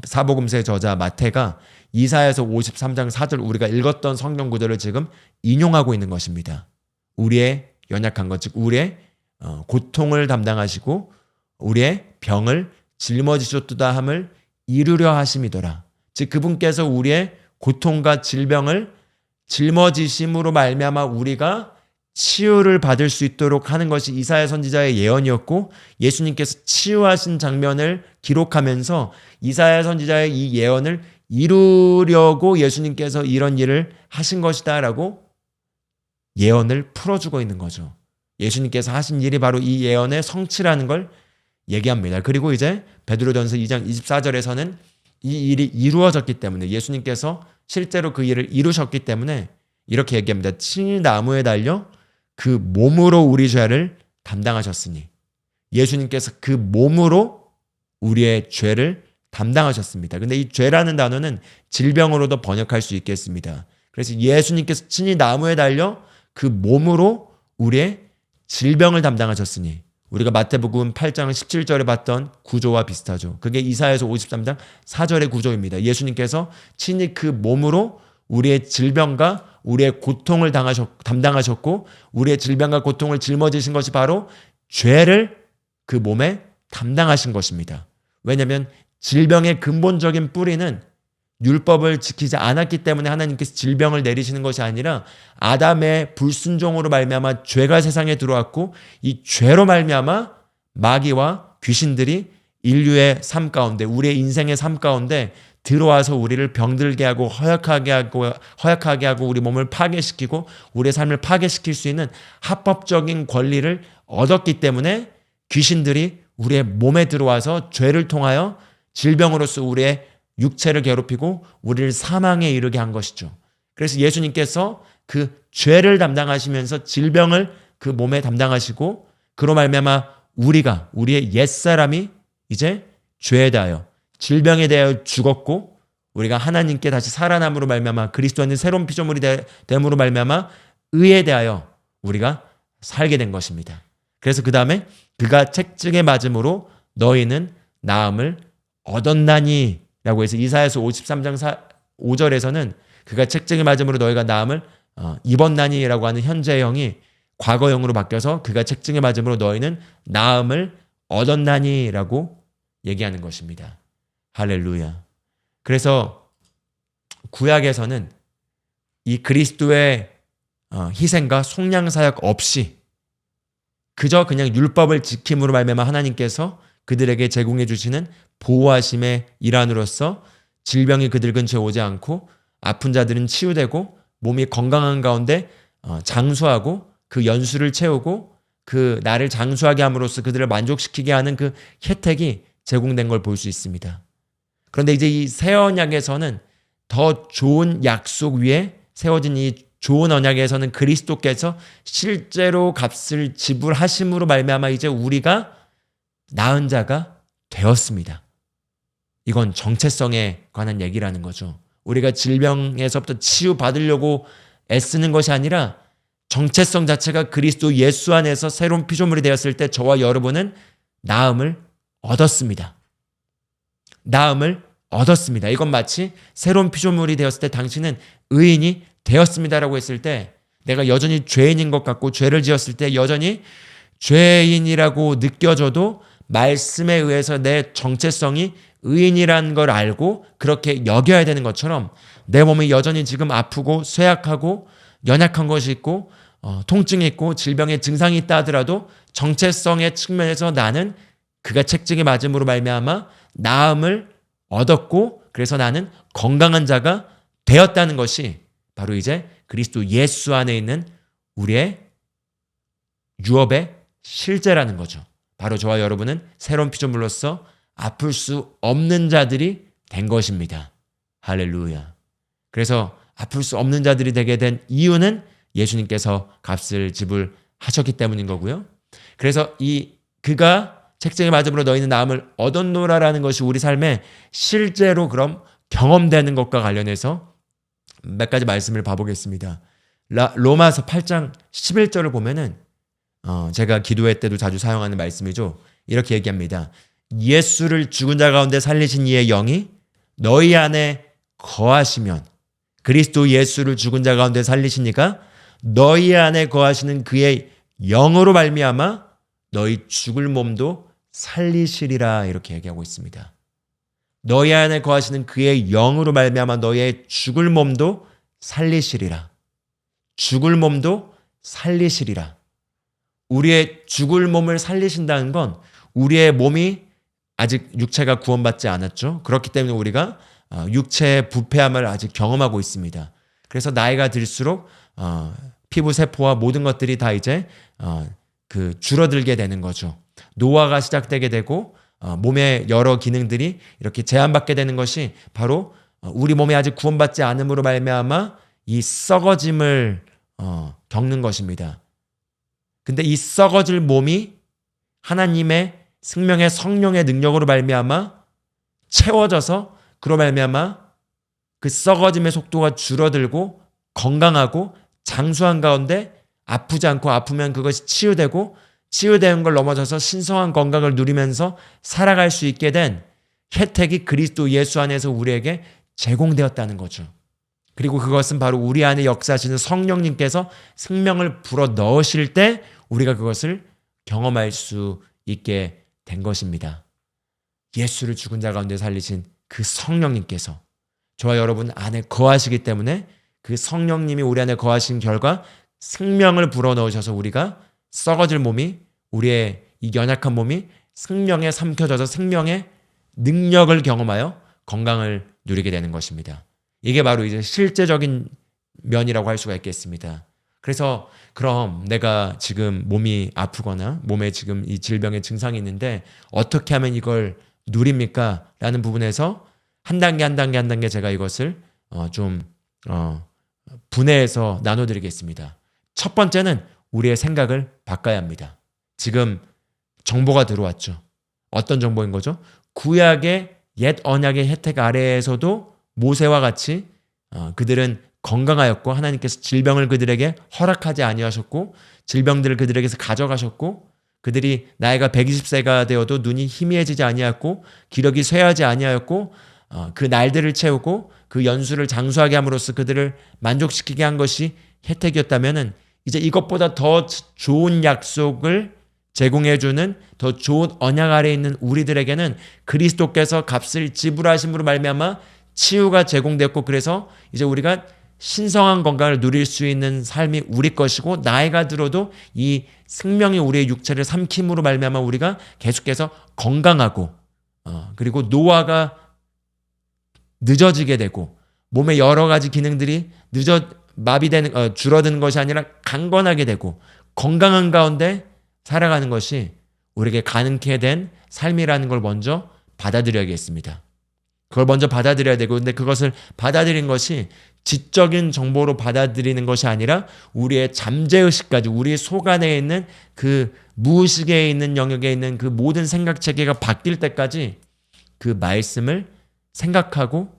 A: 사복음서의 저자 마태가 이사야서 53장 4절 우리가 읽었던 성경 구절을 지금 인용하고 있는 것입니다. 우리의 연약한 것, 즉 우리의 고통을 담당하시고 우리의 병을 짊어지셨도다 함을 이루려 하심이더라. 즉 그분께서 우리의 고통과 질병을 짊어지심으로 말미암아 우리가 치유를 받을 수 있도록 하는 것이 이사야 선지자의 예언이었고, 예수님께서 치유하신 장면을 기록하면서 이사야 선지자의 이 예언을 이루려고 예수님께서 이런 일을 하신 것이다라고 예언을 풀어주고 있는 거죠. 예수님께서 하신 일이 바로 이 예언의 성취라는 걸 얘기합니다. 그리고 이제 베드로전서 2장 24절에서는 이 일이 이루어졌기 때문에, 예수님께서 실제로 그 일을 이루셨기 때문에 이렇게 얘기합니다. 친히 나무에 달려 그 몸으로 우리 죄를 담당하셨으니. 예수님께서 그 몸으로 우리의 죄를 담당하셨습니다. 근데 이 죄라는 단어는 질병으로도 번역할 수 있겠습니다. 그래서 예수님께서 친히 나무에 달려 그 몸으로 우리의 질병을 담당하셨으니 우리가 마태복음 8장 17절에 봤던 구조와 비슷하죠. 그게 이사야서 53장 4절의 구조입니다. 예수님께서 친히 그 몸으로 우리의 질병과 우리의 고통을 담당하셨고 우리의 질병과 고통을 짊어지신 것이 바로 죄를 그 몸에 담당하신 것입니다. 왜냐하면 질병의 근본적인 뿌리는 율법을 지키지 않았기 때문에 하나님께서 질병을 내리시는 것이 아니라 아담의 불순종으로 말미암아 죄가 세상에 들어왔고 이 죄로 말미암아 마귀와 귀신들이 인류의 삶 가운데 우리의 인생의 삶 가운데 들어와서 우리를 병들게 하고 허약하게 하고 우리 몸을 파괴시키고 우리의 삶을 파괴시킬 수 있는 합법적인 권리를 얻었기 때문에 귀신들이 우리의 몸에 들어와서 죄를 통하여 질병으로서 우리의 육체를 괴롭히고 우리를 사망에 이르게 한 것이죠. 그래서 예수님께서 그 죄를 담당하시면서 질병을 그 몸에 담당하시고 그로 말미암아 우리의 옛사람이 이제 죄에 대하여 질병에 대하여 죽었고 우리가 하나님께 다시 살아남으로 말미암아 그리스도 안에 새로운 피조물이 됨으로 말미암아 의에 대하여 우리가 살게 된 것입니다. 그래서 그 다음에 그가 책증에 맞음으로 너희는 나음을 얻었나니 라고 해서 이사야서 53장 5절에서는 그가 책증에 맞음으로 너희가 나음을 입었나니 라고 하는 현재형이 과거형으로 바뀌어서 그가 책증에 맞음으로 너희는 나음을 얻었나니 라고 얘기하는 것입니다. 할렐루야. 그래서 구약에서는 이 그리스도의 희생과 속량사역 없이 그저 그냥 율법을 지킴으로 말미암아 하나님께서 그들에게 제공해 주시는 보호하심의 일환으로서 질병이 그들 근처에 오지 않고 아픈 자들은 치유되고 몸이 건강한 가운데 장수하고 그 연수를 채우고 그 나를 장수하게 함으로써 그들을 만족시키게 하는 그 혜택이 제공된 걸 볼 수 있습니다. 그런데 이제 이 새 언약에서는 더 좋은 약속 위에 세워진 이 좋은 언약에서는 그리스도께서 실제로 값을 지불하심으로 말미암아 이제 우리가 나은 자가 되었습니다. 이건 정체성에 관한 얘기라는 거죠. 우리가 질병에서부터 치유받으려고 애쓰는 것이 아니라 정체성 자체가 그리스도 예수 안에서 새로운 피조물이 되었을 때 저와 여러분은 나음을 얻었습니다. 나음을 얻었습니다. 이건 마치 새로운 피조물이 되었을 때 당신은 의인이 되었습니다라고 했을 때 내가 여전히 죄인인 것 같고 죄를 지었을 때 여전히 죄인이라고 느껴져도 말씀에 의해서 내 정체성이 의인이라는 걸 알고 그렇게 여겨야 되는 것처럼 내 몸이 여전히 지금 아프고 쇠약하고 연약한 것이 있고 통증이 있고 질병의 증상이 있다 하더라도 정체성의 측면에서 나는 그가 책증에 맞음으로 말미암아 나음을 얻었고 그래서 나는 건강한 자가 되었다는 것이 바로 이제 그리스도 예수 안에 있는 우리의 유업의 실제라는 거죠. 바로 저와 여러분은 새로운 피조물로서 아플 수 없는 자들이 된 것입니다. 할렐루야. 그래서 아플 수 없는 자들이 되게 된 이유는 예수님께서 값을 지불하셨기 때문인 거고요. 그래서 그가 책증에 맞음으로 너희는 나음을 얻었노라라는 것이 우리 삶에 실제로 그럼 경험되는 것과 관련해서 몇 가지 말씀을 봐보겠습니다. 로마서 8장 11절을 보면은 제가 기도회 때도 자주 사용하는 말씀이죠. 이렇게 얘기합니다. 예수를 죽은 자 가운데 살리신 이의 영이 너희 안에 거하시면 그리스도 예수를 죽은 자 가운데 살리시니까 너희 안에 거하시는 그의 영으로 말미암아 너희 죽을 몸도 살리시리라 이렇게 얘기하고 있습니다. 너희 안에 거하시는 그의 영으로 말미암아 너희의 죽을 몸도 살리시리라. 죽을 몸도 살리시리라. 우리의 죽을 몸을 살리신다는 건 우리의 몸이 아직 육체가 구원받지 않았죠. 그렇기 때문에 우리가 육체의 부패함을 아직 경험하고 있습니다. 그래서 나이가 들수록 피부 세포와 모든 것들이 다 이제 줄어들게 되는 거죠. 노화가 시작되게 되고 몸의 여러 기능들이 이렇게 제한받게 되는 것이 바로 우리 몸이 아직 구원받지 않음으로 말미암아 이 썩어짐을 겪는 것입니다. 근데 이 썩어질 몸이 하나님의 생명의 성령의 능력으로 말미암아 채워져서 그로 말미암아 그 썩어짐의 속도가 줄어들고 건강하고 장수한 가운데 아프지 않고 아프면 그것이 치유되고 치유되는 걸 넘어서서 신성한 건강을 누리면서 살아갈 수 있게 된 혜택이 그리스도 예수 안에서 우리에게 제공되었다는 거죠. 그리고 그것은 바로 우리 안에 역사하시는 성령님께서 생명을 불어 넣으실 때 우리가 그것을 경험할 수 있게 된 것입니다. 예수를 죽은 자 가운데 살리신 그 성령님께서 저와 여러분 안에 거하시기 때문에 그 성령님이 우리 안에 거하신 결과 생명을 불어넣으셔서 우리가 썩어질 몸이, 우리의 이 연약한 몸이 생명에 삼켜져서 생명의 능력을 경험하여 건강을 누리게 되는 것입니다. 이게 바로 이제 실제적인 면이라고 할 수가 있겠습니다. 그래서 그럼 내가 지금 몸이 아프거나 몸에 지금 이 질병의 증상이 있는데 어떻게 하면 이걸 누립니까? 라는 부분에서 한 단계 제가 이것을 분해해서 나눠드리겠습니다. 첫 번째는 우리의 생각을 바꿔야 합니다. 지금 정보가 들어왔죠. 어떤 정보인 거죠? 구약의 옛 언약의 혜택 아래에서도 모세와 같이 그들은 건강하였고 하나님께서 질병을 그들에게 허락하지 아니하셨고 질병들을 그들에게서 가져가셨고 그들이 나이가 120세가 되어도 눈이 희미해지지 아니하였고 기력이 쇠하지 아니하였고 그 날들을 채우고 그 연수를 장수하게 함으로써 그들을 만족시키게 한 것이 혜택이었다면은 이제 이것보다 더 좋은 약속을 제공해주는 더 좋은 언약 아래에 있는 우리들에게는 그리스도께서 값을 지불하심으로 말미암아 치유가 제공됐고 그래서 이제 우리가 신성한 건강을 누릴 수 있는 삶이 우리 것이고 나이가 들어도 이 생명이 우리의 육체를 삼킴으로 말미암아 우리가 계속해서 건강하고 그리고 노화가 늦어지게 되고 몸의 여러 가지 기능들이 마비되는 줄어드는 것이 아니라 강건하게 되고 건강한 가운데 살아가는 것이 우리에게 가능케 된 삶이라는 걸 먼저 받아들여야겠습니다. 그걸 먼저 받아들여야 되고 근데 그것을 받아들인 것이 지적인 정보로 받아들이는 것이 아니라 우리의 잠재의식까지 우리의 속 안에 있는 그 무의식에 있는 영역에 있는 그 모든 생각체계가 바뀔 때까지 그 말씀을 생각하고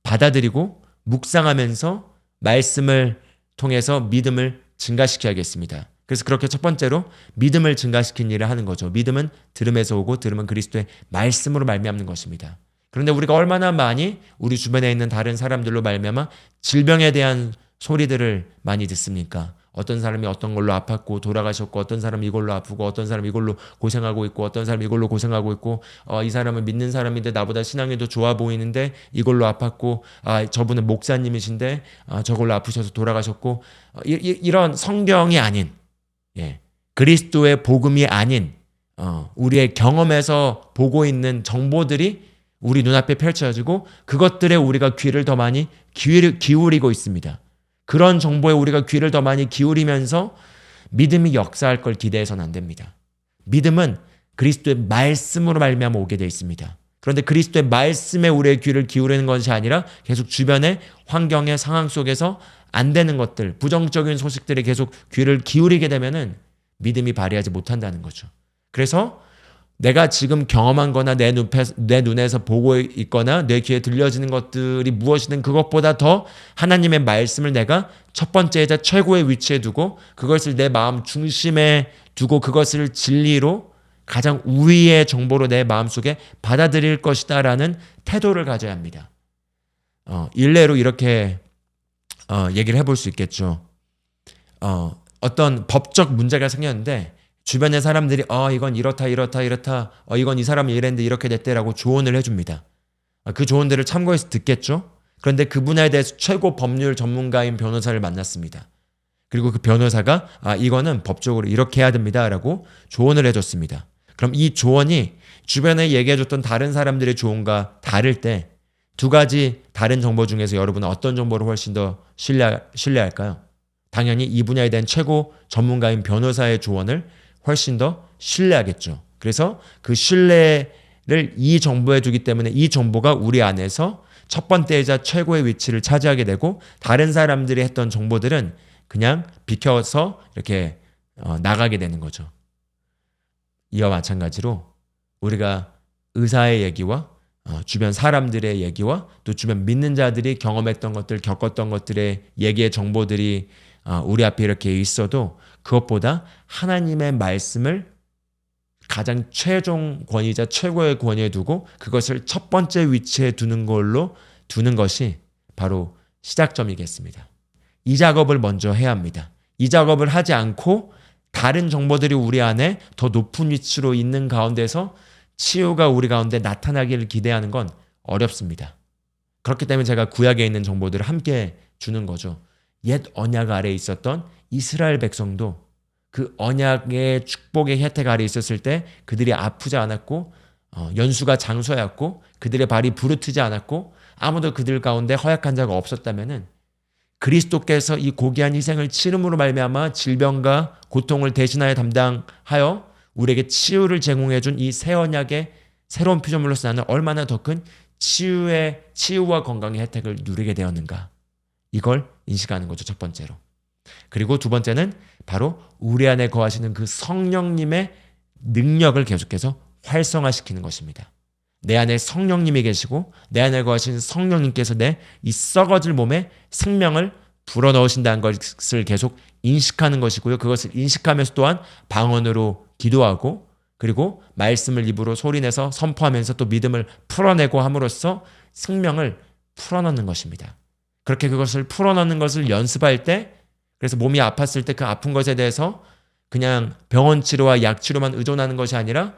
A: 받아들이고 묵상하면서 말씀을 통해서 믿음을 증가시켜야겠습니다. 그래서 그렇게 첫 번째로 믿음을 증가시킨 일을 하는 거죠. 믿음은 들음에서 오고 들음은 그리스도의 말씀으로 말미암는 것입니다. 그런데 우리가 얼마나 많이 우리 주변에 있는 다른 사람들로 말미암아 질병에 대한 소리들을 많이 듣습니까? 어떤 사람이 어떤 걸로 아팠고 돌아가셨고 어떤 사람이 이걸로 아프고 어떤 사람이 이걸로 고생하고 있고 어떤 사람이 이걸로 고생하고 있고 이 사람은 믿는 사람인데 나보다 신앙이 더 좋아 보이는데 이걸로 아팠고 저분은 목사님이신데 저걸로 아프셔서 돌아가셨고 이런 성경이 아닌 그리스도의 복음이 아닌 우리의 경험에서 보고 있는 정보들이 우리 눈앞에 펼쳐지고 그것들에 우리가 귀를 더 많이 기울이고 있습니다. 그런 정보에 우리가 귀를 더 많이 기울이면서 믿음이 역사할 걸 기대해서는 안 됩니다. 믿음은 그리스도의 말씀으로 말미암아 오게 되어 있습니다. 그런데 그리스도의 말씀에 우리의 귀를 기울이는 것이 아니라 계속 주변의 환경의 상황 속에서 안 되는 것들, 부정적인 소식들에 계속 귀를 기울이게 되면은 믿음이 발휘하지 못한다는 거죠. 그래서 내가 지금 경험한 거나 내 눈에서 보고 있거나 내 귀에 들려지는 것들이 무엇이든 그것보다 더 하나님의 말씀을 내가 첫 번째이자 최고의 위치에 두고 그것을 내 마음 중심에 두고 그것을 진리로 가장 우위의 정보로 내 마음속에 받아들일 것이다 라는 태도를 가져야 합니다. 일례로 이렇게 얘기를 해볼 수 있겠죠. 어떤 법적 문제가 생겼는데 주변의 사람들이 이건 이렇다 이건 이 사람이 이랬는데 이렇게 됐대라고 조언을 해줍니다. 그 조언들을 참고해서 듣겠죠. 그런데 그 분야에 대해서 최고 법률 전문가인 변호사를 만났습니다. 그리고 그 변호사가 이거는 법적으로 이렇게 해야 됩니다 라고 조언을 해줬습니다. 그럼 이 조언이 주변에 얘기해줬던 다른 사람들의 조언과 다를 때 두 가지 다른 정보 중에서 여러분은 어떤 정보를 훨씬 더 신뢰할까요? 당연히 이 분야에 대한 최고 전문가인 변호사의 조언을 훨씬 더 신뢰하겠죠. 그래서 그 신뢰를 이 정보에 두기 때문에 이 정보가 우리 안에서 첫 번째이자 최고의 위치를 차지하게 되고 다른 사람들이 했던 정보들은 그냥 비켜서 이렇게 나가게 되는 거죠. 이와 마찬가지로 우리가 의사의 얘기와 주변 사람들의 얘기와 또 주변 믿는 자들이 경험했던 것들, 겪었던 것들의 얘기의 정보들이 우리 앞에 이렇게 있어도 그것보다 하나님의 말씀을 가장 최종 권위자 최고의 권위에 두고 그것을 첫 번째 위치에 두는 것이 바로 시작점이겠습니다. 이 작업을 먼저 해야 합니다. 이 작업을 하지 않고 다른 정보들이 우리 안에 더 높은 위치로 있는 가운데서 치유가 우리 가운데 나타나기를 기대하는 건 어렵습니다. 그렇기 때문에 제가 구약에 있는 정보들을 함께 주는 거죠. 옛 언약 아래에 있었던 이스라엘 백성도 그 언약의 축복의 혜택 아래에 있었을 때 그들이 아프지 않았고 연수가 장수하였고 그들의 발이 부르트지 않았고 아무도 그들 가운데 허약한 자가 없었다면은 그리스도께서 이 고귀한 희생을 치름으로 말미암아 질병과 고통을 대신하여 담당하여 우리에게 치유를 제공해 준 이 새 언약의 새로운 피조물로서 나는 얼마나 더 큰 치유와 건강의 혜택을 누리게 되었는가. 이걸 인식하는 거죠. 첫 번째로. 그리고 두 번째는 바로 우리 안에 거하시는 그 성령님의 능력을 계속해서 활성화시키는 것입니다. 내 안에 성령님이 계시고 내 안에 거하시는 성령님께서 내 이 썩어질 몸에 생명을 불어넣으신다는 것을 계속 인식하는 것이고요. 그것을 인식하면서 또한 방언으로 기도하고 그리고 말씀을 입으로 소리내서 선포하면서 또 믿음을 풀어내고 함으로써 생명을 풀어넣는 것입니다. 그렇게 그것을 풀어넣는 것을 연습할 때 그래서 몸이 아팠을 때 그 아픈 것에 대해서 그냥 병원 치료와 약 치료만 의존하는 것이 아니라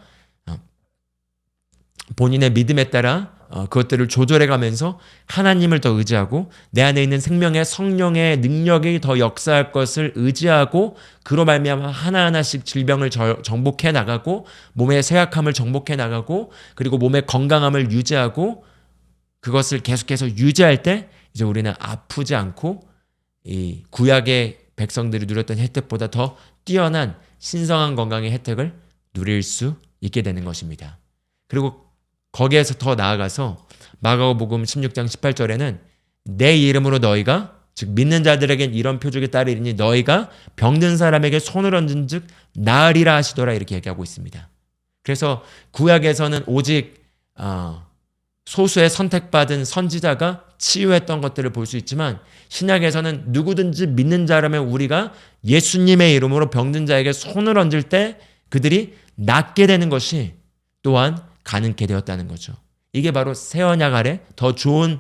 A: 본인의 믿음에 따라 그것들을 조절해 가면서 하나님을 더 의지하고 내 안에 있는 생명의 성령의 능력이 더 역사할 것을 의지하고 그로 말미암아 하나하나씩 질병을 정복해 나가고 몸의 쇠약함을 정복해 나가고 그리고 몸의 건강함을 유지하고 그것을 계속해서 유지할 때 이제 우리는 아프지 않고 이 구약의 백성들이 누렸던 혜택보다 더 뛰어난 신성한 건강의 혜택을 누릴 수 있게 되는 것입니다. 그리고 거기에서 더 나아가서 마가복음 16장 18절에는 내 이름으로 너희가 즉 믿는 자들에겐 이런 표적이 따르리니 너희가 병든 사람에게 손을 얹은 즉 나으리라 하시더라 이렇게 얘기하고 있습니다. 그래서 구약에서는 오직 소수의 선택받은 선지자가 치유했던 것들을 볼 수 있지만 신약에서는 누구든지 믿는 자라면 우리가 예수님의 이름으로 병든 자에게 손을 얹을 때 그들이 낫게 되는 것이 또한 가능케 되었다는 거죠. 이게 바로 새 언약 아래 더 좋은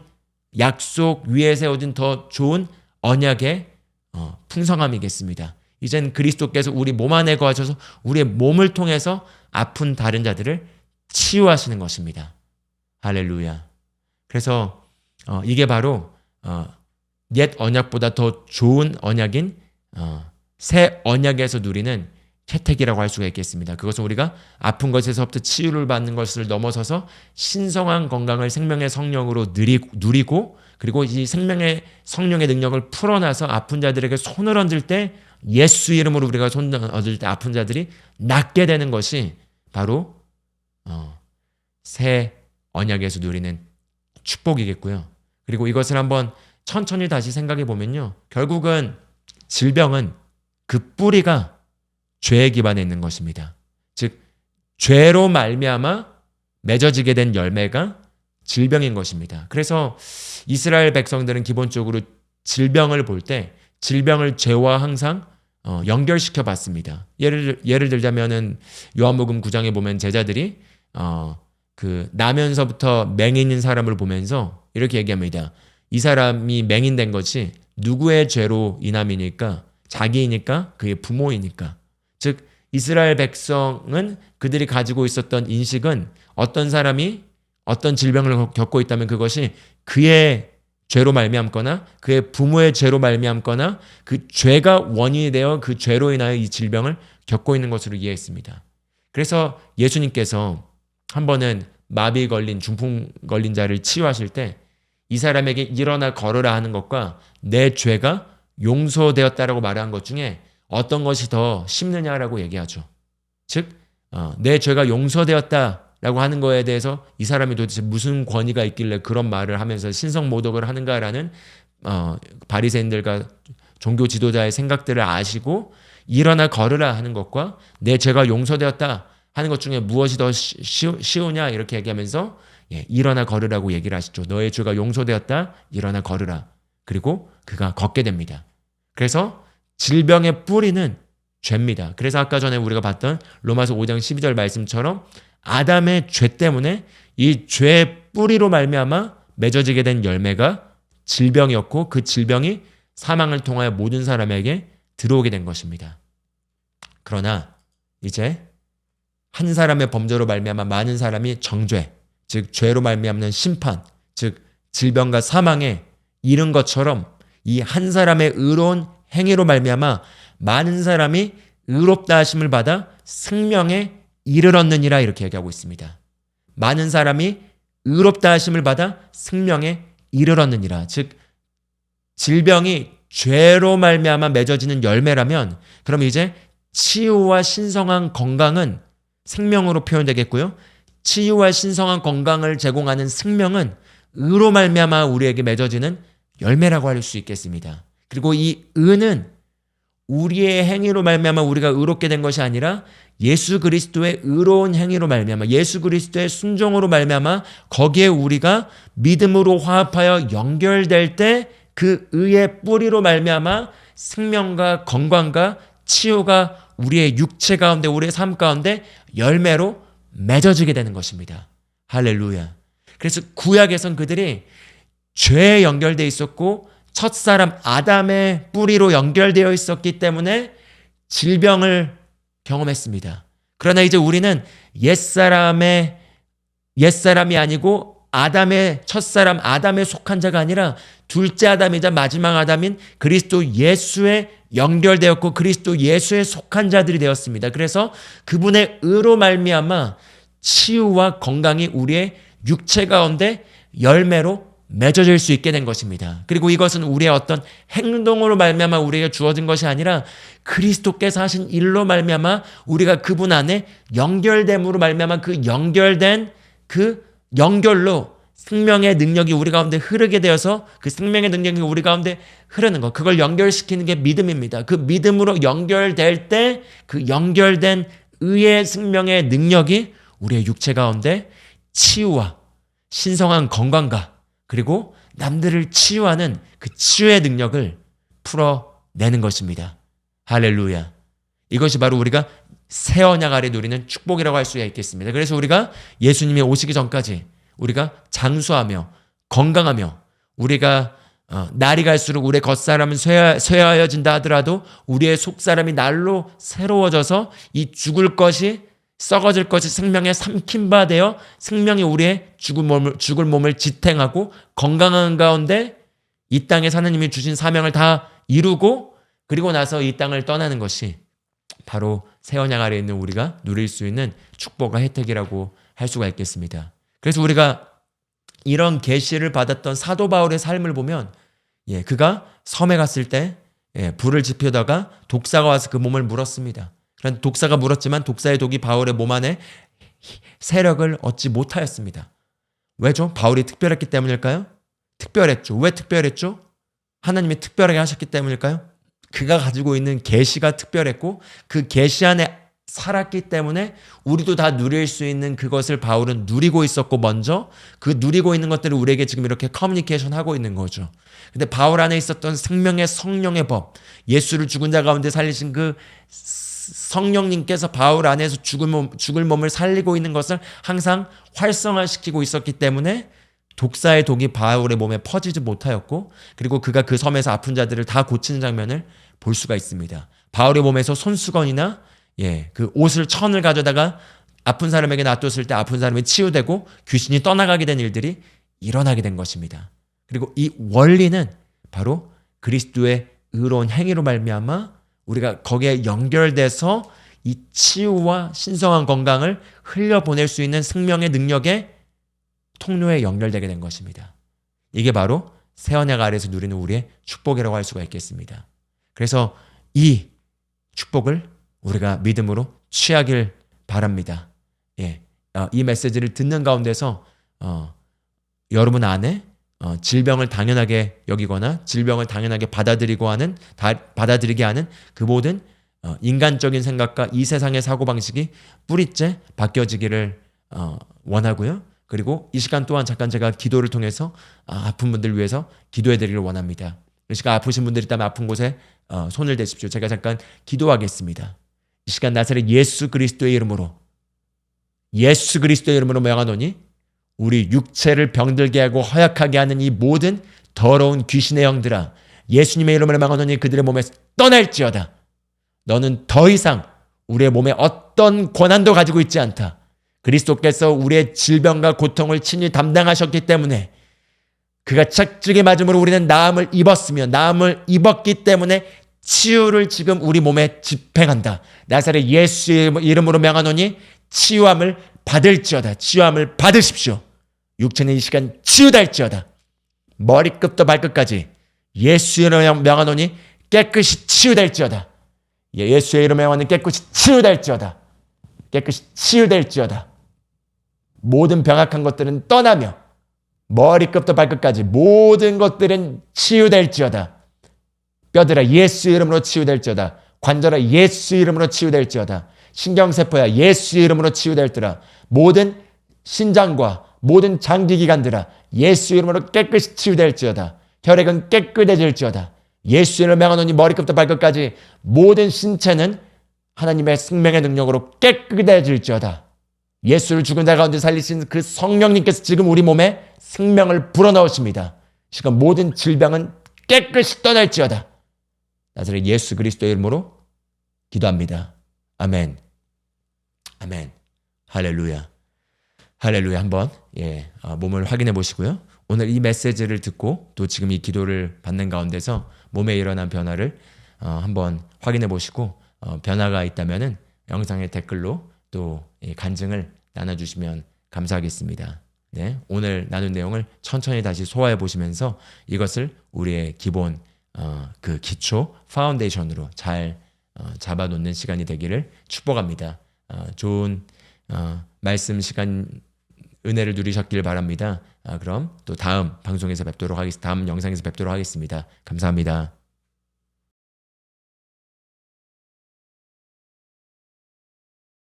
A: 약속 위에 세워진 더 좋은 언약의 풍성함이겠습니다. 이젠 그리스도께서 우리 몸 안에 거하셔서 우리의 몸을 통해서 아픈 다른 자들을 치유하시는 것입니다. 할렐루야. 그래서 이게 바로 옛 언약보다 더 좋은 언약인 새 언약에서 누리는 혜택이라고 할 수가 있겠습니다. 그것은 우리가 아픈 것에서부터 치유를 받는 것을 넘어서서 신성한 건강을 생명의 성령으로 누리고 그리고 이 생명의 성령의 능력을 풀어놔서 아픈 자들에게 손을 얹을 때 예수 이름으로 우리가 손을 얹을 때 아픈 자들이 낫게 되는 것이 바로 새 언약에서 누리는 축복이겠고요. 그리고 이것을 한번 천천히 다시 생각해 보면요. 결국은 질병은 그 뿌리가 죄에 기반해 있는 것입니다. 즉 죄로 말미암아 맺어지게 된 열매가 질병인 것입니다. 그래서 이스라엘 백성들은 기본적으로 질병을 볼 때 질병을 죄와 항상 연결시켜 봤습니다. 예를 들자면은 요한복음 9장에 보면 제자들이 그 나면서부터 맹인인 사람을 보면서 이렇게 얘기합니다. 이 사람이 맹인된 것이 누구의 죄로 인함이니까? 자기이니까? 그의 부모이니까? 즉 이스라엘 백성은 그들이 가지고 있었던 인식은 어떤 사람이 어떤 질병을 겪고 있다면 그것이 그의 죄로 말미암거나 그의 부모의 죄로 말미암거나 그 죄가 원인이 되어 그 죄로 인하여 이 질병을 겪고 있는 것으로 이해했습니다. 그래서 예수님께서 한 번은 마비 걸린 중풍 걸린 자를 치유하실 때 이 사람에게 일어나 걸으라 하는 것과 내 죄가 용서되었다라고 말한 것 중에 어떤 것이 더 쉽느냐라고 얘기하죠. 즉 내 죄가 용서되었다라고 하는 거에 대해서 이 사람이 도대체 무슨 권위가 있길래 그런 말을 하면서 신성모독을 하는가라는 바리새인들과 종교 지도자의 생각들을 아시고 일어나 걸으라 하는 것과 내 죄가 용서되었다 하는 것 중에 무엇이 더 쉬우냐 이렇게 얘기하면서 일어나 걸으라고 얘기를 하시죠. 너의 죄가 용서되었다. 일어나 걸으라. 그리고 그가 걷게 됩니다. 그래서 질병의 뿌리는 죄입니다. 그래서 아까 전에 우리가 봤던 로마서 5장 12절 말씀처럼 아담의 죄 때문에 이 죄의 뿌리로 말미암아 맺어지게 된 열매가 질병이었고 그 질병이 사망을 통하여 모든 사람에게 들어오게 된 것입니다. 그러나 이제 한 사람의 범죄로 말미암아 많은 사람이 정죄, 즉 죄로 말미암는 심판, 즉 질병과 사망에 이른 것처럼 이 한 사람의 의로운 행위로 말미암아 많은 사람이 의롭다 하심을 받아 생명에 이르렀느니라 이렇게 얘기하고 있습니다. 많은 사람이 의롭다 하심을 받아 생명에 이르렀느니라. 즉 질병이 죄로 말미암아 맺어지는 열매라면 그럼 이제 치유와 신성한 건강은 생명으로 표현되겠고요. 치유와 신성한 건강을 제공하는 생명은 의로 말미암아 우리에게 맺어지는 열매라고 할 수 있겠습니다. 그리고 이 의는 우리의 행위로 말미암아 우리가 의롭게 된 것이 아니라 예수 그리스도의 의로운 행위로 말미암아 예수 그리스도의 순종으로 말미암아 거기에 우리가 믿음으로 화합하여 연결될 때 그 의의 뿌리로 말미암아 생명과 건강과 치유가 우리의 육체 가운데 우리의 삶 가운데 열매로 맺어지게 되는 것입니다. 할렐루야. 그래서 구약에선 그들이 죄에 연결되어 있었고 첫사람 아담의 뿌리로 연결되어 있었기 때문에 질병을 경험했습니다. 그러나 이제 우리는 옛사람이 아니고 아담의 첫사람 아담에 속한 자가 아니라 둘째 아담이자 마지막 아담인 그리스도 예수에 연결되었고 그리스도 예수에 속한 자들이 되었습니다. 그래서 그분의 의로 말미암아 치유와 건강이 우리의 육체 가운데 열매로 맺어질 수 있게 된 것입니다. 그리고 이것은 우리의 어떤 행동으로 말미암아 우리에게 주어진 것이 아니라 그리스도께서 하신 일로 말미암아 우리가 그분 안에 연결됨으로 말미암아 그 연결된 그 연결로 생명의 능력이 우리 가운데 흐르게 되어서 그 생명의 능력이 우리 가운데 흐르는 것, 그걸 연결시키는 게 믿음입니다. 그 믿음으로 연결될 때 그 연결된 의의 생명의 능력이 우리의 육체 가운데 치유와 신성한 건강과 그리고 남들을 치유하는 그 치유의 능력을 풀어내는 것입니다. 할렐루야. 이것이 바로 우리가 새 언약 아래 누리는 축복이라고 할 수 있겠습니다. 그래서 우리가 예수님이 오시기 전까지 우리가 장수하며 건강하며 우리가 날이 갈수록 우리의 겉사람은 쇠하여진다 하더라도 우리의 속사람이 날로 새로워져서 이 죽을 것이 썩어질 것이 생명에 삼킨 바 되어 생명이 우리의 죽을 몸을 지탱하고 건강한 가운데 이 땅에 하나님이 주신 사명을 다 이루고 그리고 나서 이 땅을 떠나는 것이 바로 새 언약 아래에 있는 우리가 누릴 수 있는 축복과 혜택이라고 할 수가 있겠습니다. 그래서 우리가 이런 계시를 받았던 사도 바울의 삶을 보면 그가 섬에 갔을 때 불을 지피다가 독사가 와서 그 몸을 물었습니다. 그런 독사가 물었지만 독사의 독이 바울의 몸 안에 세력을 얻지 못하였습니다. 왜죠? 바울이 특별했기 때문일까요? 특별했죠. 왜 특별했죠? 하나님이 특별하게 하셨기 때문일까요? 그가 가지고 있는 계시가 특별했고 그 계시 안에 살았기 때문에 우리도 다 누릴 수 있는 그것을 바울은 누리고 있었고 먼저 그 누리고 있는 것들을 우리에게 지금 이렇게 커뮤니케이션 하고 있는 거죠. 근데 바울 안에 있었던 생명의 성령의 법, 예수를 죽은 자 가운데 살리신 그 성령님께서 바울 안에서 죽을 몸을 살리고 있는 것을 항상 활성화시키고 있었기 때문에 독사의 독이 바울의 몸에 퍼지지 못하였고 그리고 그가 그 섬에서 아픈 자들을 다 고치는 장면을 볼 수가 있습니다. 바울의 몸에서 손수건이나 그 천을 가져다가 아픈 사람에게 놔뒀을 때 아픈 사람이 치유되고 귀신이 떠나가게 된 일들이 일어나게 된 것입니다. 그리고 이 원리는 바로 그리스도의 의로운 행위로 말미암아 우리가 거기에 연결돼서 이 치유와 신성한 건강을 흘려보낼 수 있는 생명의 능력의 통로에 연결되게 된 것입니다. 이게 바로 새 언약 아래에서 누리는 우리의 축복이라고 할 수가 있겠습니다. 그래서 이 축복을 우리가 믿음으로 취하길 바랍니다. 이 메시지를 듣는 가운데서 여러분 안에 질병을 당연하게 여기거나 질병을 당연하게 받아들이게 하는 그 모든 인간적인 생각과 이 세상의 사고방식이 뿌리째 바뀌어지기를 원하고요. 그리고 이 시간 또한 잠깐 제가 기도를 통해서 아픈 분들 위해서 기도해드리길 원합니다. 이 시간 아프신 분들이 있다면 아픈 곳에 손을 대십시오. 제가 잠깐 기도하겠습니다. 이 시간 나사렛 예수 그리스도의 이름으로 명하노니 우리 육체를 병들게 하고 허약하게 하는 이 모든 더러운 귀신의 영들아, 예수님의 이름으로 명하노니 그들의 몸에서 떠날지어다. 너는 더 이상 우리의 몸에 어떤 권한도 가지고 있지 않다. 그리스도께서 우리의 질병과 고통을 친히 담당하셨기 때문에 그가 착죽에 맞음으로 우리는 나음을 입었으며 나음을 입었기 때문에 치유를 지금 우리 몸에 집행한다. 나사렛 예수의 이름으로 명하노니 치유함을 받을지어다. 치유함을 받으십시오. 육체는 이 시간 치유될지어다. 머리끝부터 발끝까지 예수의 이름으로 명하노니 깨끗이 치유될지어다. 예수의 이름으로 명하노니 깨끗이 치유될지어다. 깨끗이 치유될지어다. 모든 병악한 것들은 떠나며 머리끝부터 발끝까지 모든 것들은 치유될지어다. 뼈들아 예수의 이름으로 치유될지어다. 관절아 예수의 이름으로 치유될지어다. 신경세포야 예수의 이름으로 치유될지어다. 모든 신장과 모든 장기기관들아 예수의 이름으로 깨끗이 치유될지어다. 혈액은 깨끗해질지어다. 예수의 이름으로 명하노니 머리끝부터 발끝까지 모든 신체는 하나님의 생명의 능력으로 깨끗해질지어다. 예수를 죽은 자 가운데 살리신 그 성령님께서 지금 우리 몸에 생명을 불어넣으십니다. 지금 모든 질병은 깨끗이 떠날지어다. 나사렛 예수 그리스도의 이름으로 기도합니다. 아멘. 아멘. 할렐루야. 할렐루야. 한번 몸을 확인해 보시고요. 오늘 이 메시지를 듣고 또 지금 이 기도를 받는 가운데서 몸에 일어난 변화를 한번 확인해 보시고 변화가 있다면은 영상의 댓글로 또 간증을 나눠주시면 감사하겠습니다. 네, 오늘 나눈 내용을 천천히 다시 소화해 보시면서 이것을 우리의 기본 그 기초 파운데이션으로 잘 잡아놓는 시간이 되기를 축복합니다. 좋은 말씀 시간 은혜를 누리셨길 바랍니다. 그럼 또 다음 방송에서 뵙도록 하겠습니다. 다음 영상에서 뵙도록 하겠습니다. 감사합니다.